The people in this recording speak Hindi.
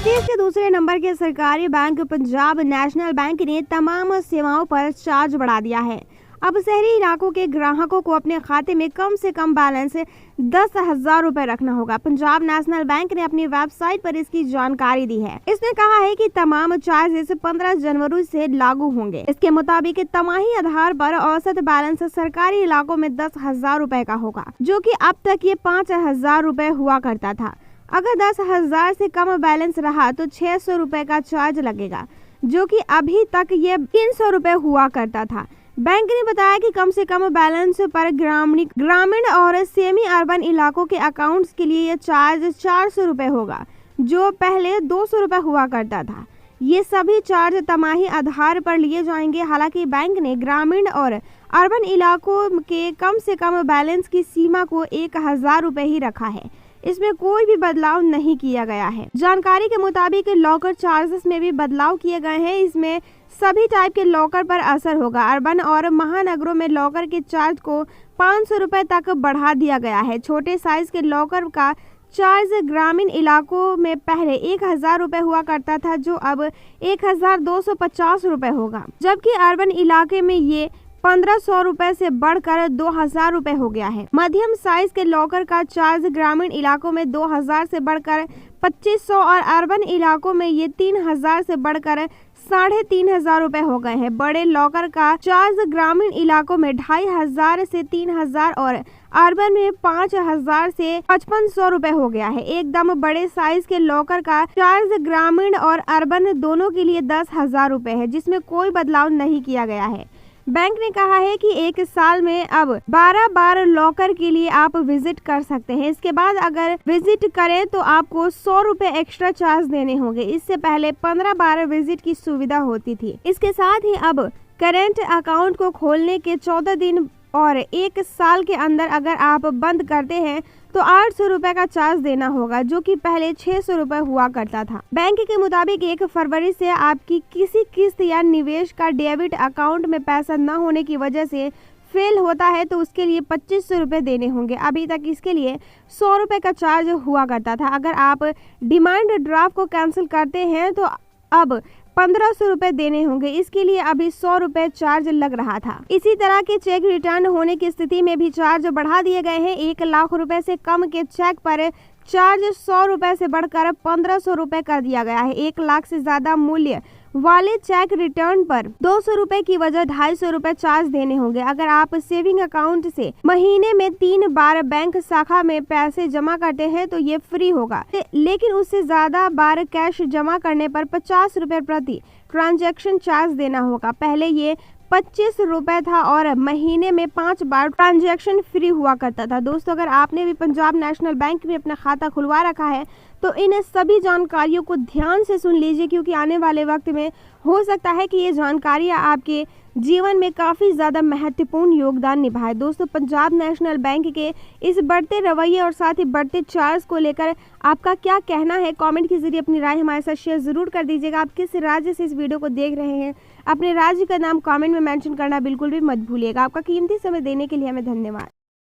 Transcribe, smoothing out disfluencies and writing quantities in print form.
देश के दूसरे नंबर के सरकारी बैंक पंजाब नेशनल बैंक ने तमाम सेवाओं पर चार्ज बढ़ा दिया है। अब शहरी इलाकों के ग्राहकों को अपने खाते में कम से कम बैलेंस 10,000 रुपए रखना होगा। पंजाब नेशनल बैंक ने अपनी वेबसाइट पर इसकी जानकारी दी है। इसने कहा है कि तमाम चार्जेस 15 जनवरी से लागू होंगे। इसके मुताबिक तिमाही आधार पर औसत बैलेंस सरकारी इलाकों में 10,000 रुपए का होगा, जो कि अब तक ये 5,000 रुपए हुआ करता था। अगर 10,000 से कम बैलेंस रहा तो 600 रुपए का चार्ज लगेगा, जो कि अभी तक ये 300 रुपए हुआ करता था। बैंक ने बताया कि कम से कम बैलेंस पर ग्रामीण और सेमी अर्बन इलाकों के अकाउंट्स के लिए यह चार्ज 400 रुपए होगा, जो पहले 200 रुपए हुआ करता था। ये सभी चार्ज तिमाही आधार पर लिए जाएंगे। हालांकि बैंक ने ग्रामीण और अर्बन इलाकों के कम से कम बैलेंस की सीमा को 1,000 रुपए ही रखा है। इसमें कोई भी बदलाव नहीं किया गया है। जानकारी के मुताबिक लॉकर चार्जेस में भी बदलाव किए गए हैं। इसमें सभी टाइप के लॉकर पर असर होगा। अर्बन और महानगरों में लॉकर के चार्ज को 500 रुपए तक बढ़ा दिया गया है। छोटे साइज के लॉकर का चार्ज ग्रामीण इलाकों में पहले 1,000 रुपए हुआ करता था, जो अब 1,250 रुपए होगा, जबकि अर्बन इलाके में ये 1,500 रुपए से बढ़कर 2,000 रुपए हो गया है। मध्यम साइज के लॉकर का चार्ज ग्रामीण इलाकों में 2,000 से बढ़कर 2,500 और अर्बन इलाकों में ये 3,000 से बढ़कर 3,500 रुपए हो गए हैं। बड़े लॉकर का चार्ज ग्रामीण इलाकों में 2,500 से 3,000 और अर्बन में 5,000 से 5,500 रुपए हो गया है। एकदम बड़े साइज के लॉकर का चार्ज ग्रामीण और अर्बन दोनों के लिए 10,000 रुपए है, जिसमें कोई बदलाव नहीं किया गया है। बैंक ने कहा है कि एक साल में अब 12 बार लॉकर के लिए आप विजिट कर सकते हैं। इसके बाद अगर विजिट करें तो आपको 100 रुपए एक्स्ट्रा चार्ज देने होंगे। इससे पहले 15 बार विजिट की सुविधा होती थी। इसके साथ ही अब करेंट अकाउंट को खोलने के 14 दिन और 1 साल के अंदर अगर आप बंद करते हैं तो 800 रुपए का चार्ज देना होगा, जो कि पहले 600 रुपए हुआ करता था। बैंक के मुताबिक 1 फरवरी से आपकी किसी किस्त या निवेश का डेबिट अकाउंट में पैसा न होने की वजह से फेल होता है तो उसके लिए 2,500 रुपए देने होंगे। अभी तक इसके लिए 100 रुपए का चार्ज हुआ करता था। अगर आप डिमांड ड्राफ्ट को कैंसिल करते हैं तो अब 1,500 रुपए देने होंगे। इसके लिए अभी 100 रुपए चार्ज लग रहा था। इसी तरह के चेक रिटर्न होने की स्थिति में भी चार्ज बढ़ा दिए गए हैं। 1 लाख रुपए से कम के चेक पर चार्ज 100 रुपए से बढ़कर 1,500 रुपए कर दिया गया है। 1 लाख से ज्यादा मूल्य वाले चेक रिटर्न पर 200 रुपए की वजह 250 रुपए चार्ज देने होंगे। अगर आप सेविंग अकाउंट से महीने में 3 बार बैंक शाखा में पैसे जमा करते हैं तो ये फ्री होगा, लेकिन उससे ज्यादा बार कैश जमा करने पर 50 रुपए प्रति ट्रांजैक्शन चार्ज देना होगा। पहले ये 25 रुपए था और महीने में 5 बार ट्रांजैक्शन फ्री हुआ करता था। दोस्तों, अगर आपने भी पंजाब नेशनल बैंक में अपना खाता खुलवा रखा है तो इन सभी जानकारियों को ध्यान से सुन लीजिए, क्योंकि आने वाले वक्त में हो सकता है कि ये जानकारियां आपके जीवन में काफ़ी ज़्यादा महत्वपूर्ण योगदान निभाए। दोस्तों, पंजाब नेशनल बैंक के इस बढ़ते रवैये और साथ ही बढ़ते चार्ज को लेकर आपका क्या कहना है? कमेंट के जरिए अपनी राय हमारे साथ शेयर ज़रूर कर दीजिएगा। आप किस राज्य से इस वीडियो को देख रहे हैं, अपने राज्य का नाम कमेंट में मेंशन करना बिल्कुल भी मत भूलिएगा। आपका कीमती समय देने के लिए हमें धन्यवाद।